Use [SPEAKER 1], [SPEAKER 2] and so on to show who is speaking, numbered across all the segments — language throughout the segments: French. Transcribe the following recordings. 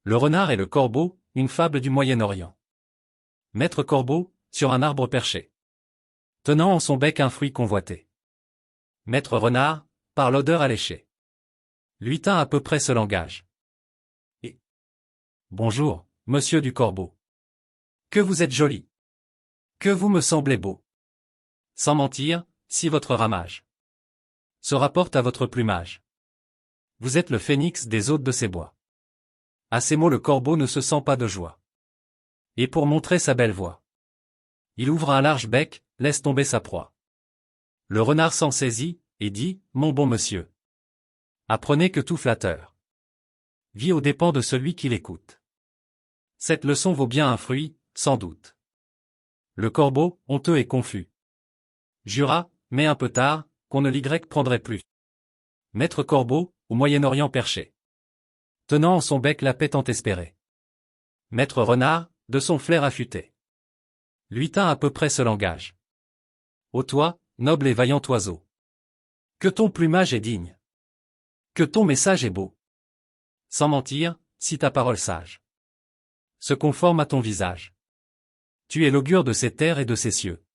[SPEAKER 1] Le renard et le corbeau, une fable du Moyen-Orient. Maître Corbeau, sur un arbre perché, tenant en son bec un fruit convoité. Maître Renard, par l'odeur alléchée, lui tint à peu près ce langage. Et bonjour, monsieur du Corbeau. Que vous êtes joli. Que vous me semblez beau. Sans mentir, si votre ramage se rapporte à votre plumage. Vous êtes le phénix des hôtes de ces bois. À ces mots le corbeau ne se sent pas de joie. Et pour montrer sa belle voix, il ouvre un large bec, laisse tomber sa proie. Le renard s'en saisit, et dit, mon bon monsieur, apprenez que tout flatteur vit aux dépens de celui qui l'écoute. Cette leçon vaut bien un fruit, sans doute. Le corbeau, honteux et confus, jura, mais un peu tard, qu'on ne l'y prendrait plus. Maître Corbeau, au Moyen-Orient perché, tenant en son bec la paix tant espérée. Maître Renard, de son flair affûté, lui tint à peu près ce langage. Ô toi, noble et vaillant oiseau, que ton plumage est digne, que ton message est beau. Sans mentir, si ta parole sage se conforme à ton visage, tu es l'augure de ces terres et de ces cieux.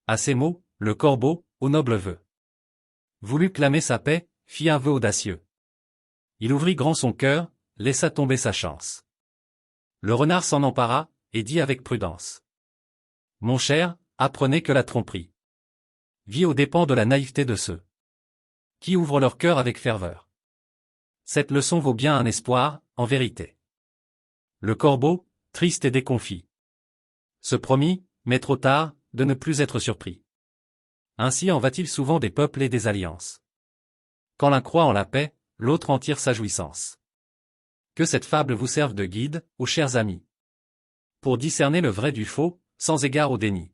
[SPEAKER 1] À ces mots, le corbeau, au noble vœu, voulut clamer sa paix, fit un vœu audacieux. Il ouvrit grand son cœur, laissa tomber sa chance. Le renard s'en empara, et dit avec prudence. Mon cher, apprenez que la tromperie vit aux dépens de la naïveté de ceux qui ouvrent leur cœur avec ferveur. Cette leçon vaut bien un espoir, en vérité. Le corbeau, triste et déconfit, se promit, mais trop tard, de ne plus être surpris. Ainsi en va-t-il souvent des peuples et des alliances. Quand l'un croit en la paix, l'autre en tire sa jouissance. Que cette fable vous serve de guide, ô chers amis, pour discerner le vrai du faux, sans égard au déni.